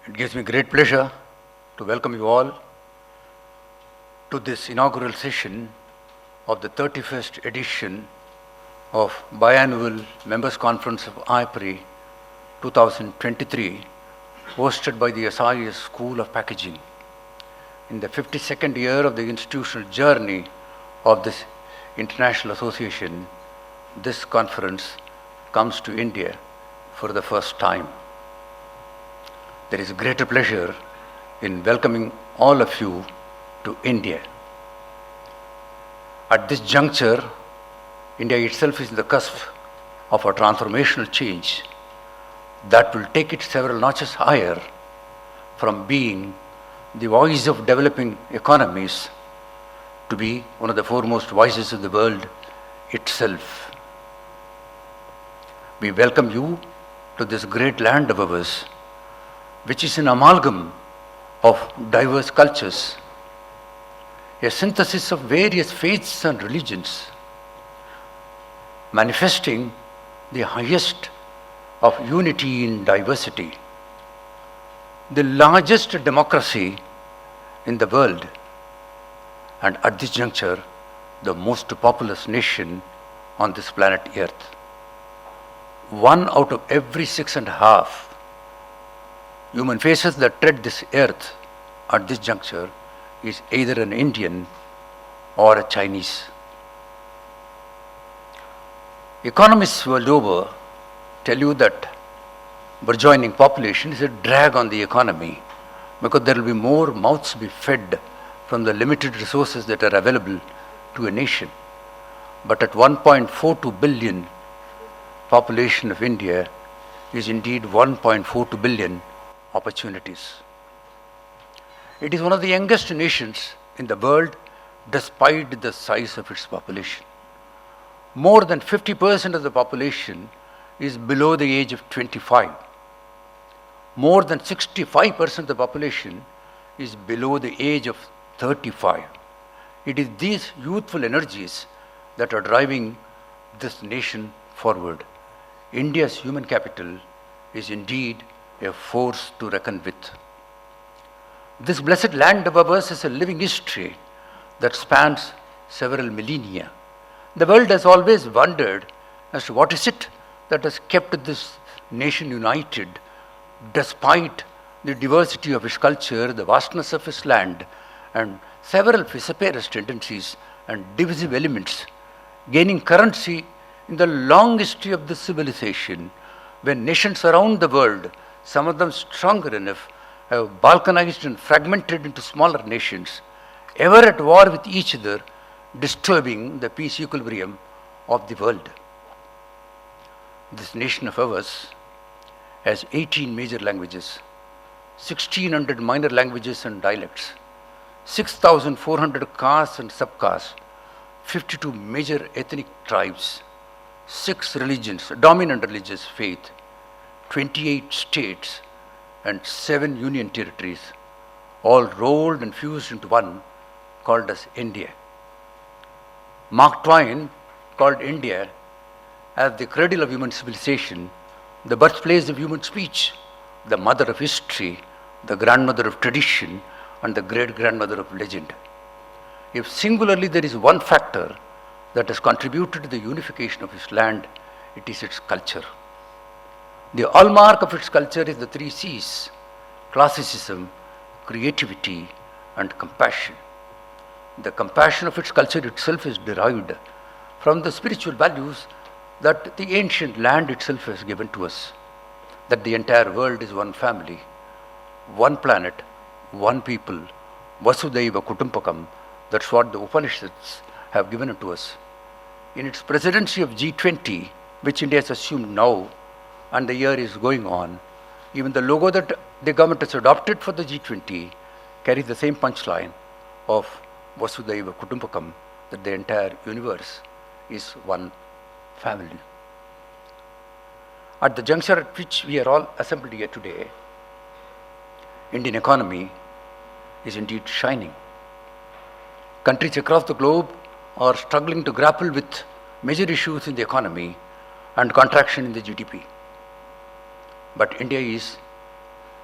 It gives me great pleasure to welcome you all to this inaugural session of the 31st edition of Biannual Members Conference of IAPRI 2023, hosted by the SIS School of Packaging. In the 52nd year of the institutional journey of this international association, this conference comes to India for the first time. There is a greater pleasure in welcoming all of you to India. At this juncture, India itself is in the cusp of a transformational change that will take it several notches higher from being the voice of developing economies to be one of the foremost voices of the world itself. We welcome you to this great land of ours, which is an amalgam of diverse cultures, a synthesis of various faiths and religions, manifesting the highest of unity in diversity, the largest democracy in the world, and at this juncture, the most populous nation on this planet Earth. 1 out of every 6.5 human faces that tread this earth at this juncture is either an Indian or a Chinese. Economists world over tell you that burgeoning population is a drag on the economy because there will be more mouths to be fed from the limited resources that are available to a nation. But at 1.42 billion, population of India is indeed 1.42 billion opportunities. It is one of the youngest nations in the world despite the size of its population. More than 50% of the population is below the age of 25. More than 65% of the population is below the age of 35. It is these youthful energies that are driving this nation forward. India's human capital is indeed a force to reckon with. This blessed land of ours is a living history that spans several millennia. The world has always wondered as to what is it that has kept this nation united despite the diversity of its culture, the vastness of its land, and several fissurous tendencies and divisive elements gaining currency in the long history of this civilization, when nations around the world, some of them stronger enough, have balkanized and fragmented into smaller nations, ever at war with each other, disturbing the peace equilibrium of the world. This nation of ours has 18 major languages, 1,600 minor languages and dialects, 6,400 castes and subcastes, 52 major ethnic tribes, 6 religions, dominant religious faith, 28 states, and 7 union territories, all rolled and fused into one, called as India. Mark Twain called India as the cradle of human civilization, the birthplace of human speech, the mother of history, the grandmother of tradition, and the great-grandmother of legend. If singularly there is one factor that has contributed to the unification of its land, it is its culture. The hallmark of its culture is the 3 C's: classicism, creativity, and compassion. The compassion of its culture itself is derived from the spiritual values that the ancient land itself has given to us, that the entire world is one family, one planet, one people, Vasudhaiva Kutumpakam. That's what the Upanishads have given it to us. In its presidency of G20, which India has assumed now, and the year is going on, even the logo that the government has adopted for the G20 carries the same punchline of Vasudhaiva Kutumpakam, that the entire universe is one family. At the juncture at which we are all assembled here today, Indian economy is indeed shining. Countries across the globe are struggling to grapple with major issues in the economy and contraction in the GDP. But India is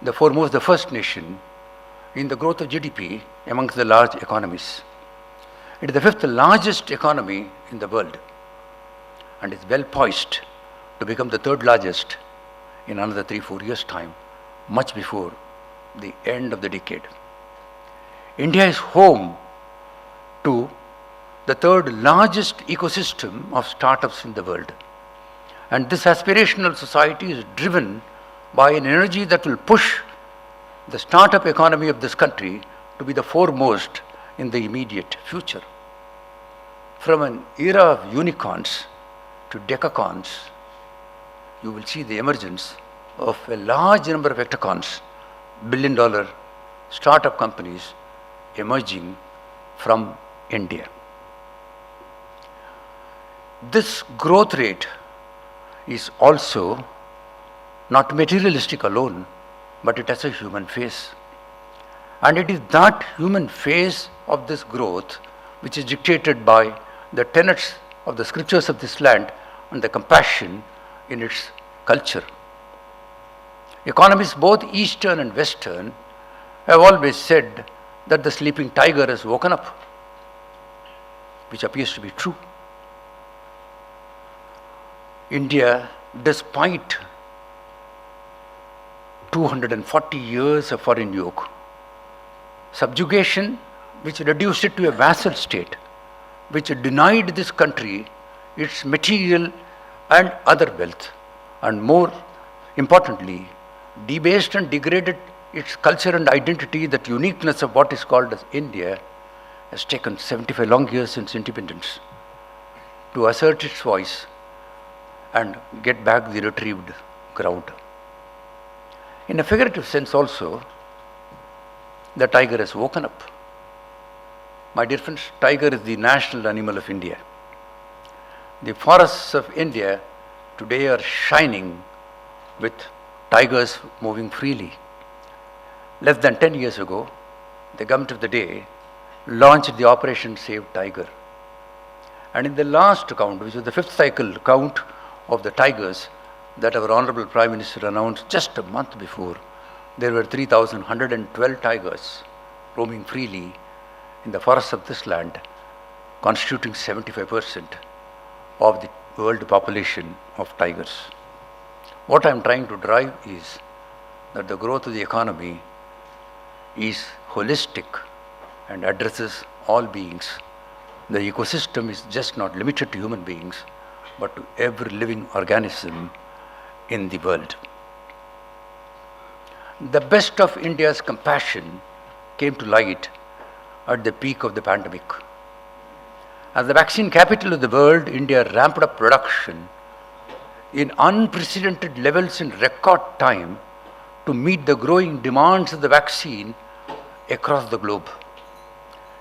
the first nation in the growth of GDP amongst the large economies. It is the fifth largest economy in the world and is well poised to become the third largest in another 3-4 years' time, much before the end of the decade. India is home to the third largest ecosystem of startups in the world. And this aspirational society is driven by an energy that will push the startup economy of this country to be the foremost in the immediate future. From an era of unicorns to decacons, you will see the emergence of a large number of hectacons, billion-dollar startup companies emerging from India. This growth rate is also not materialistic alone, but it has a human face. And it is that human face of this growth which is dictated by the tenets of the scriptures of this land and the compassion in its culture. Economists, both Eastern and Western, have always said that the sleeping tiger has woken up, which appears to be true. India, despite 240 years of foreign yoke, subjugation which reduced it to a vassal state, which denied this country its material and other wealth, and more importantly, debased and degraded its culture and identity, that uniqueness of what is called as India, has taken 75 long years since independence to assert its voice and get back the retrieved ground. In a figurative sense also, the tiger has woken up. My dear friends, tiger is the national animal of India. The forests of India today are shining with tigers moving freely. Less than 10 years ago, the government of the day launched the Operation Save Tiger. And in the last count, which was the fifth cycle count of the tigers that our Honorable Prime Minister announced just a month before, there were 3,112 tigers roaming freely in the forests of this land, constituting 75% of the world population of tigers. What I am trying to drive is that the growth of the economy is holistic and addresses all beings. The ecosystem is just not limited to human beings, but to every living organism in the world. The best of India's compassion came to light at the peak of the pandemic. As the vaccine capital of the world, India ramped up production in unprecedented levels in record time to meet the growing demands of the vaccine across the globe.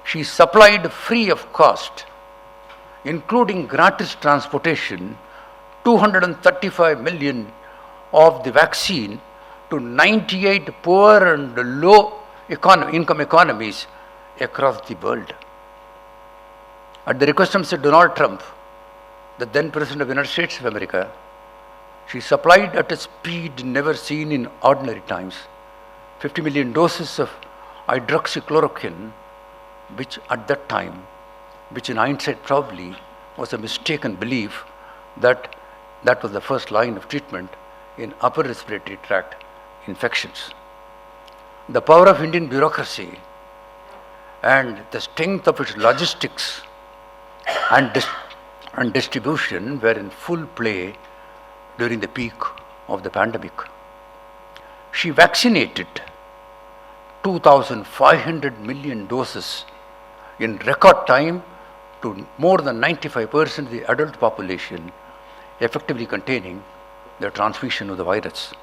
She supplied free of cost, including gratis transportation, 235 million of the vaccine to 98 poor and low income economies across the world. At the request of Mr. Donald Trump, the then President of the United States of America, she supplied at a speed never seen in ordinary times 50 million doses of hydroxychloroquine, which at that time, which in hindsight probably was a mistaken belief that that was the first line of treatment in upper respiratory tract infections. The power of Indian bureaucracy and the strength of its logistics and distribution were in full play during the peak of the pandemic. She vaccinated 2,500 million doses in record time to more than 95% of the adult population, effectively containing the transmission of the virus.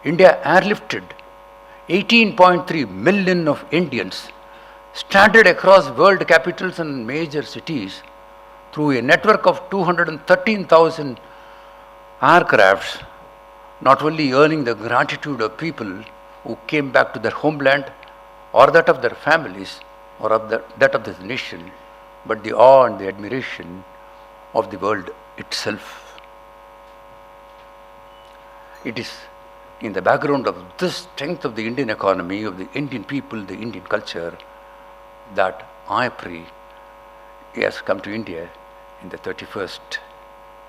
India airlifted 18.3 million of Indians stranded across world capitals and major cities through a network of 213,000 aircrafts, not only earning the gratitude of people who came back to their homeland or that of their families or of that of this nation, but the awe and the admiration of the world itself. It is in the background of this strength of the Indian economy, of the Indian people, the Indian culture, that IAPRI has come to India in the 31st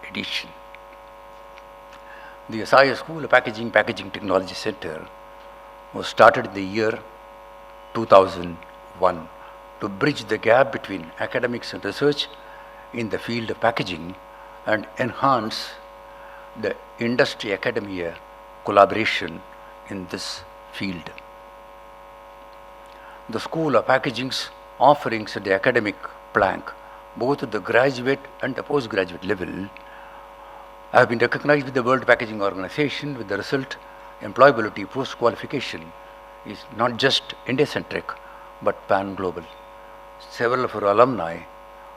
edition. The SIS School of Packaging Technology Center was started in the year 2001 to bridge the gap between academics and research in the field of packaging and enhance the industry-academia collaboration in this field. The School of Packaging's offerings at the academic plank, both at the graduate and the postgraduate level, have been recognized with the World Packaging Organization, with the result employability post-qualification is not just India-centric but pan-global. Several of our alumni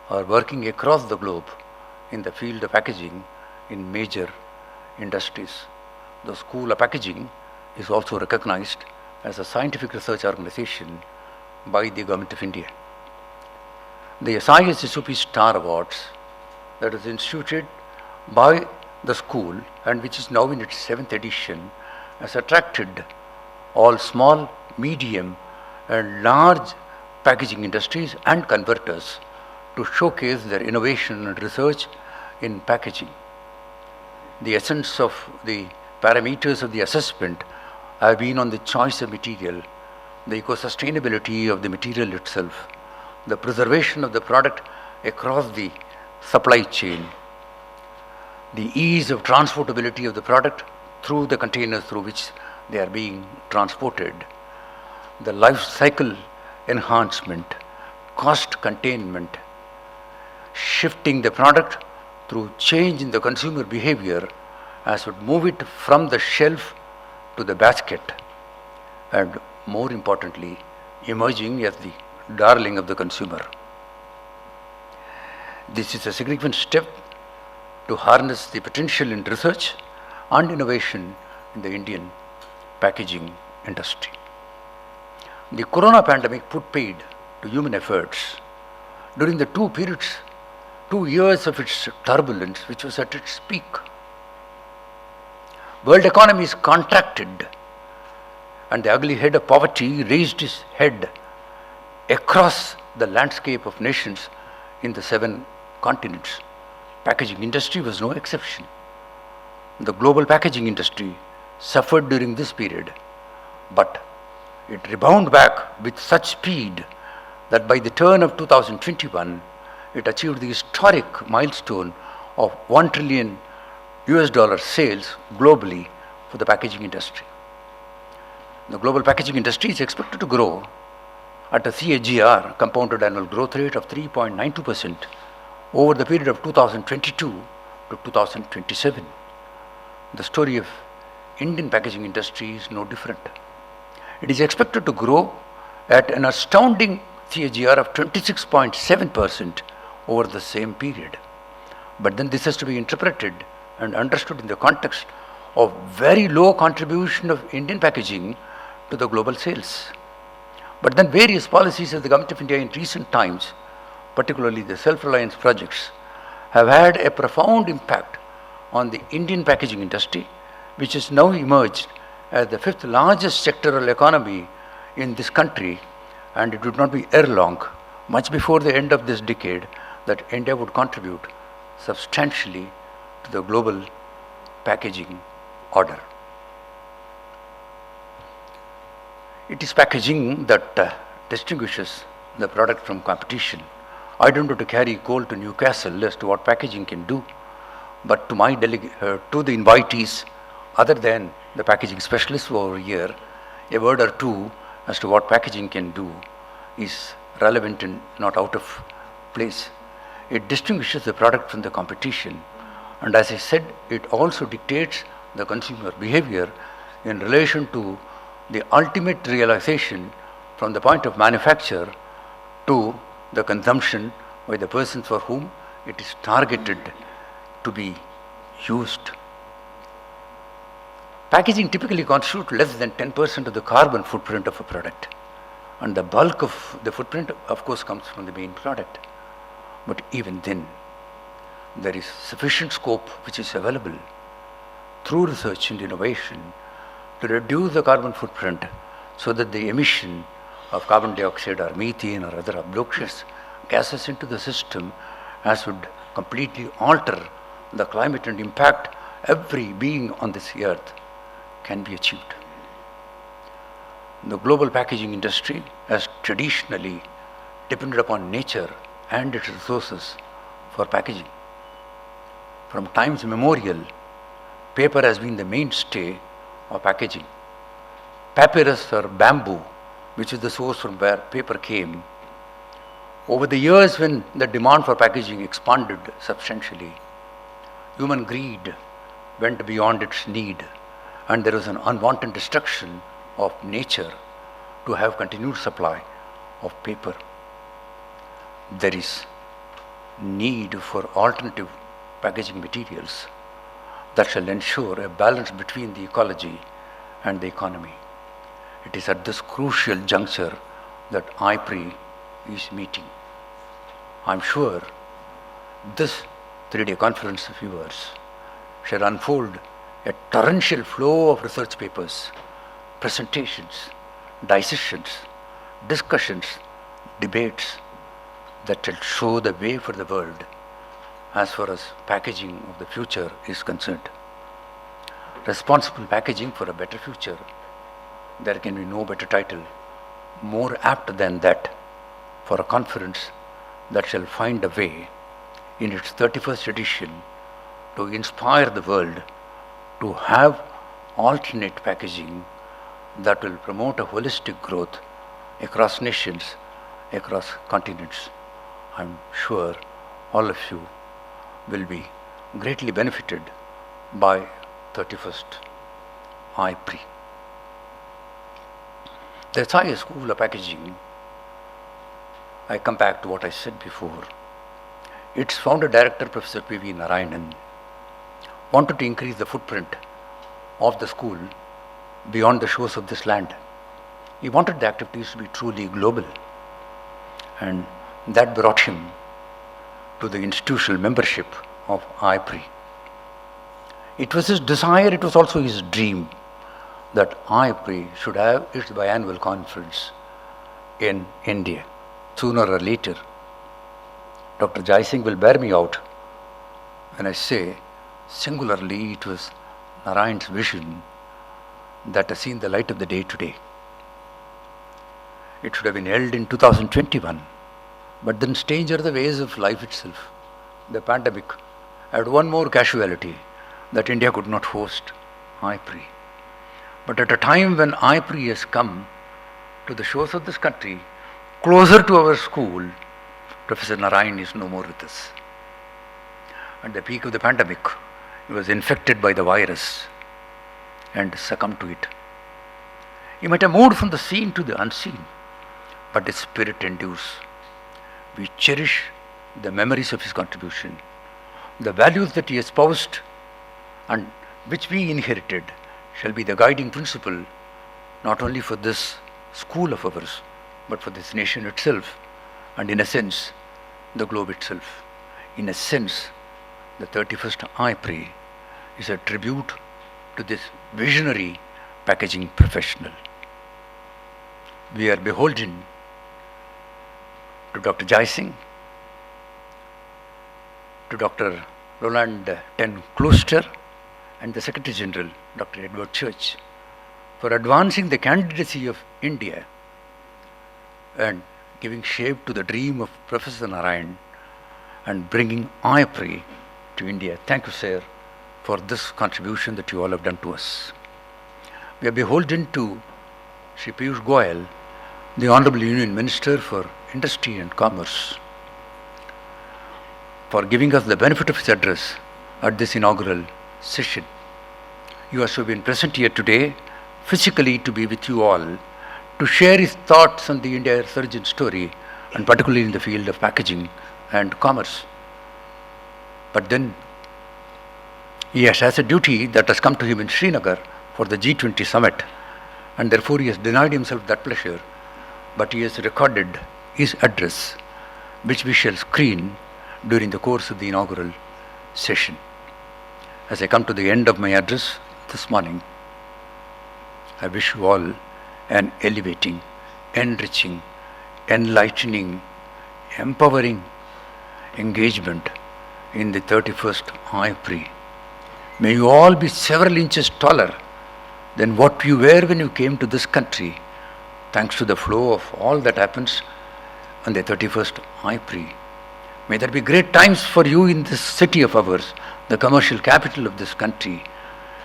are working across the globe in the field of packaging in major industries. The School of Packaging is also recognized as a scientific research organization by the Government of India. The SIS SOP Star Awards that is instituted by the school and which is now in its 7th edition has attracted all small, medium and large packaging industries and converters to showcase their innovation and research in packaging. The essence of the parameters of the assessment have been on the choice of material, the eco-sustainability of the material itself, the preservation of the product across the supply chain, the ease of transportability of the product through the containers through which they are being transported, the life cycle enhancement, cost containment, shifting the product through change in the consumer behavior as would move it from the shelf to the basket, and more importantly, emerging as the darling of the consumer. This is a significant step to harness the potential in research and innovation in the Indian packaging industry. The corona pandemic put paid to human efforts during the 2 years of its turbulence, which was at its peak. World economies contracted and the ugly head of poverty raised its head across the landscape of nations in the 7 continents. Packaging industry was no exception. The global packaging industry suffered during this period, but it rebounded back with such speed that by the turn of 2021, it achieved the historic milestone of $1 trillion sales globally for the packaging industry. The global packaging industry is expected to grow at a CAGR, compounded annual growth rate, of 3.92% over the period of 2022 to 2027. The story of Indian packaging industry is no different. It is expected to grow at an astounding CAGR of 26.7% over the same period. But then this has to be interpreted and understood in the context of very low contribution of Indian packaging to the global sales. But then various policies of the Government of India in recent times, particularly the self-reliance projects, have had a profound impact on the Indian packaging industry, which has now emerged as the 5th largest sectoral economy in this country, and it would not be ere long, much before the end of this decade, that India would contribute substantially to the global packaging order. It is packaging that distinguishes the product from competition. I don't want to carry coal to Newcastle as to what packaging can do, but to to the invitees, other than the packaging specialists over here, a word or two as to what packaging can do is relevant and not out of place. It distinguishes the product from the competition, and as I said, it also dictates the consumer behavior in relation to the ultimate realization from the point of manufacture to the consumption by the persons for whom it is targeted to be used. Packaging typically constitutes less than 10% of the carbon footprint of a product, and the bulk of the footprint, of course, comes from the main product. But even then, there is sufficient scope which is available through research and innovation to reduce the carbon footprint so that the emission of carbon dioxide or methane or other obnoxious gases into the system as would completely alter the climate and impact every being on this earth can be achieved. The global packaging industry has traditionally depended upon nature and its resources for packaging. From times immemorial, paper has been the mainstay of packaging. Papyrus or bamboo, which is the source from where paper came, over the years when the demand for packaging expanded substantially, human greed went beyond its need and there was an unwanted destruction of nature to have continued supply of paper. There is need for alternative packaging materials that shall ensure a balance between the ecology and the economy. It is at this crucial juncture that IAPRI is meeting. I'm sure this 3-day conference of yours shall unfold a torrential flow of research papers, presentations, discussions, debates that shall show the way for the world as far as packaging of the future is concerned. Responsible packaging for a better future. There can be no better title, more apt than that, for a conference that shall find a way in its 31st edition to inspire the world to have alternate packaging that will promote a holistic growth across nations, across continents. I'm sure all of you will be greatly benefited by 31st IAPRI. The Thai School of Packaging, I come back to what I said before. Its founder director, Professor P.V. Narayanan, wanted to increase the footprint of the school beyond the shores of this land. He wanted the activities to be truly global, and that brought him to the institutional membership of IAPRI. It was his desire, it was also his dream that IAPRI should have its biannual conference in India. Sooner or later, Dr. Jai Singh will bear me out when I say singularly it was Narayan's vision that has seen the light of the day today. It should have been held in 2021, but then strange are the ways of life itself. The pandemic had one more casualty, that India could not host IAPRI. But at a time when IAPRI has come to the shores of this country, closer to our school, Professor Narayan is no more with us. At the peak of the pandemic, he was infected by the virus and succumbed to it. He might have moved from the seen to the unseen, but his spirit endures. We cherish the memories of his contribution, the values that he espoused and which we inherited shall be the guiding principle not only for this school of ours, but for this nation itself, and in a sense, the globe itself. In a sense, the 31st IAPRI is a tribute to this visionary packaging professional. We are beholden to Dr. Jai Singh, to Dr. Roland Ten Closter, and the Secretary General, Dr. Edward Church, for advancing the candidacy of India and giving shape to the dream of Professor Narayan and bringing IAPRI to India. Thank you, sir, for this contribution that you all have done to us. We are beholden to Shri Piyush Goyal, the Honorable Union Minister for Industry and Commerce, for giving us the benefit of his address at this inaugural session. He has been present here today, physically to be with you all, to share his thoughts on the India resurgence story, and particularly in the field of packaging and commerce. But then he has a duty that has come to him in Srinagar for the G20 summit, and therefore he has denied himself that pleasure, but he has recorded his address, which we shall screen during the course of the inaugural session. As I come to the end of my address this morning, I wish you all an elevating, enriching, enlightening, empowering engagement in the 31st IAPRI. May you all be several inches taller than what you were when you came to this country, thanks to the flow of all that happens on the 31st IAPRI. May there be great times for you in this city of ours, the commercial capital of this country,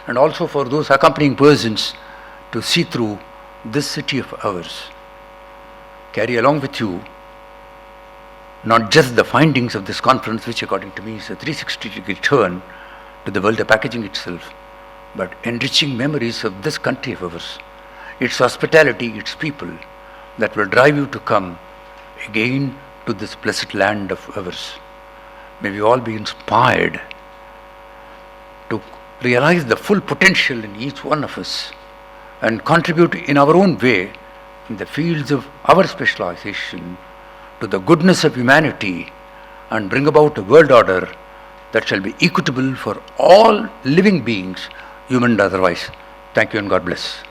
and also for those accompanying persons to see through this city of ours. Carry along with you not just the findings of this conference, which according to me is a 360-degree turn to the world of packaging itself, but enriching memories of this country of ours, its hospitality, its people, that will drive you to come again to this blessed land of ours. May we all be inspired to realize the full potential in each one of us and contribute in our own way in the fields of our specialization to the goodness of humanity and bring about a world order that shall be equitable for all living beings, human and otherwise. Thank you and God bless.